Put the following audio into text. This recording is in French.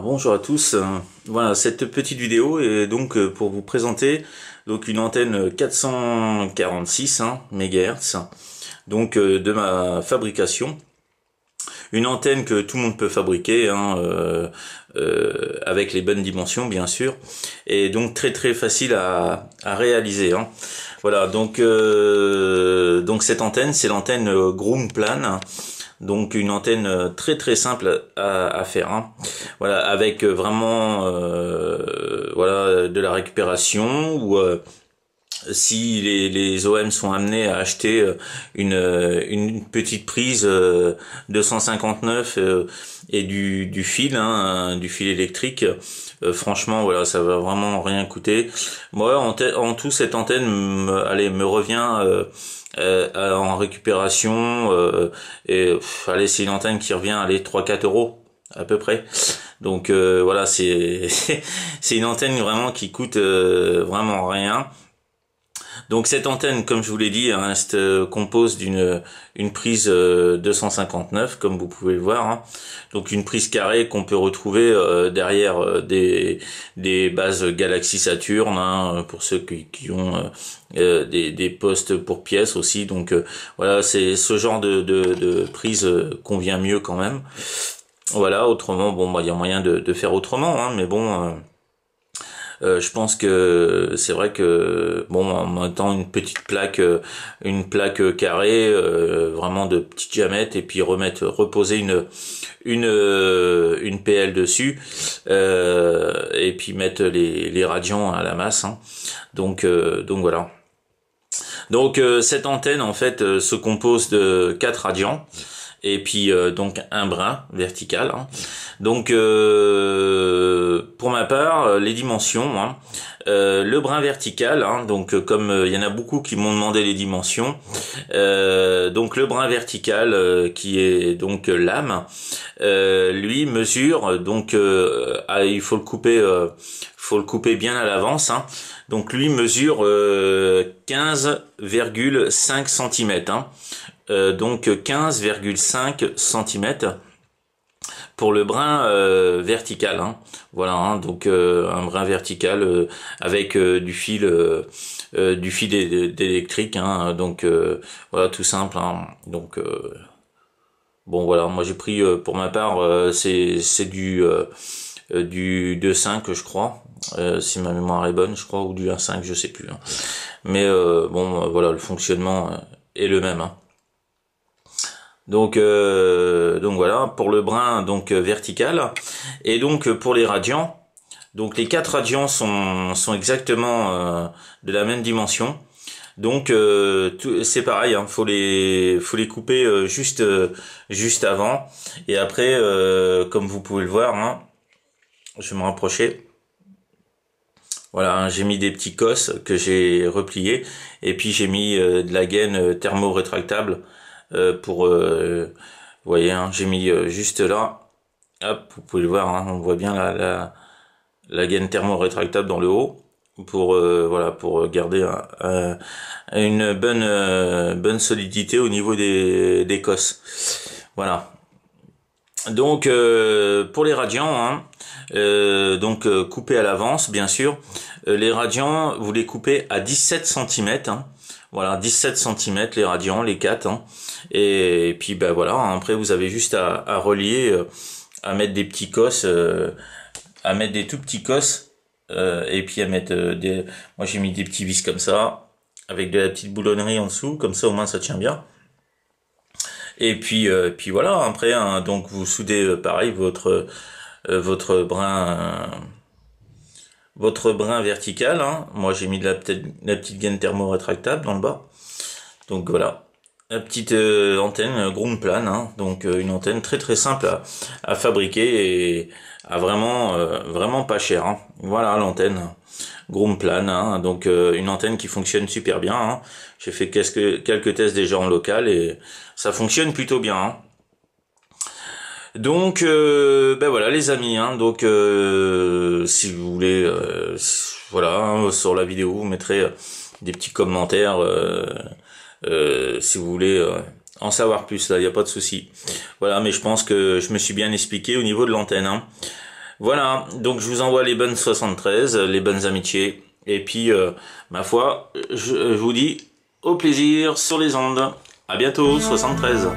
Bonjour à tous. Voilà, cette petite vidéo est donc pour vous présenter donc une antenne 446 MHz, donc de ma fabrication. Une antenne que tout le monde peut fabriquer avec les bonnes dimensions bien sûr, et donc très facile à réaliser. Voilà, donc cette antenne, c'est l'antenne Groomplan. Donc une antenne très simple à faire. Voilà, avec vraiment voilà de la récupération, ou si les OM sont amenés à acheter une petite prise 259 et du fil, du fil électrique, franchement voilà, ça va vraiment rien coûter. Moi en tout, cette antenne me revient en récupération et allez, c'est une antenne qui revient à 3-4 euros à peu près. Donc voilà, c'est c'est une antenne vraiment qui coûte vraiment rien. Donc cette antenne, comme je vous l'ai dit, se compose une prise 259, comme vous pouvez le voir. Donc une prise carrée qu'on peut retrouver derrière des bases Galaxy Saturn, pour ceux qui ont des postes pour pièces aussi. Donc voilà, c'est ce genre de prise convient mieux quand même. Voilà, autrement, bon, bah, il y a moyen de faire autrement, mais bon... je pense que c'est vrai que bon, en mettant une petite plaque, une plaque carrée, vraiment de petite diamètre, et puis reposer une PL dessus, et puis mettre les radians à la masse. Donc voilà. Donc cette antenne en fait se compose de 4 radians. Et puis donc un brin vertical. Donc pour ma part, les dimensions, le brin vertical, donc comme il y en a beaucoup qui m'ont demandé les dimensions, donc le brin vertical qui est donc lame, lui mesure donc il faut le couper bien à l'avance. Donc lui mesure 15,5 cm. Donc 15,5 cm pour le brin vertical. Voilà, donc un brin vertical avec du fil d'électrique. Donc voilà, tout simple. Donc bon voilà, moi j'ai pris pour ma part c'est du 2.5 je crois, si ma mémoire est bonne, je crois, ou du 1.5, je sais plus. Mais bon voilà, le fonctionnement est le même. Donc voilà pour le brin donc vertical. Et donc pour les radians, donc les 4 radians sont exactement de la même dimension. Donc c'est pareil, faut les couper juste avant, et après comme vous pouvez le voir, je vais me rapprocher. Voilà, j'ai mis des petits cosses que j'ai repliés, et puis j'ai mis de la gaine thermo-rétractable pour vous voyez, j'ai mis juste là, hop, vous pouvez le voir, on voit bien la gaine thermo-rétractable dans le haut, pour voilà, pour garder une bonne solidité au niveau des cosses. Voilà. Donc pour les radians, donc coupés à l'avance bien sûr, les radians vous les coupez à 17 cm. Voilà, 17 cm les radians, les 4. Et puis ben voilà, après vous avez juste à relier, à mettre des petits cosses, à mettre des tout petits cosses, et puis à mettre moi j'ai mis des petits vis comme ça, avec de la petite boulonnerie en dessous, comme ça au moins ça tient bien. Et puis voilà, après donc vous soudez pareil votre brin vertical. Moi j'ai mis de la petite gaine thermo-rétractable dans le bas. Donc voilà, la petite antenne Groomplan, donc une antenne très simple à fabriquer, et à vraiment pas cher. Voilà l'antenne Groomplan, donc une antenne qui fonctionne super bien. J'ai fait quelques tests déjà en local, et ça fonctionne plutôt bien. Donc ben voilà les amis, donc si vous voulez voilà, sur la vidéo vous mettrez des petits commentaires si vous voulez en savoir plus, là il n'y a pas de souci. Voilà, mais je pense que je me suis bien expliqué au niveau de l'antenne. Voilà, donc je vous envoie les bonnes 73, les bonnes amitiés. Et puis, ma foi, je vous dis au plaisir sur les ondes. À bientôt, 73.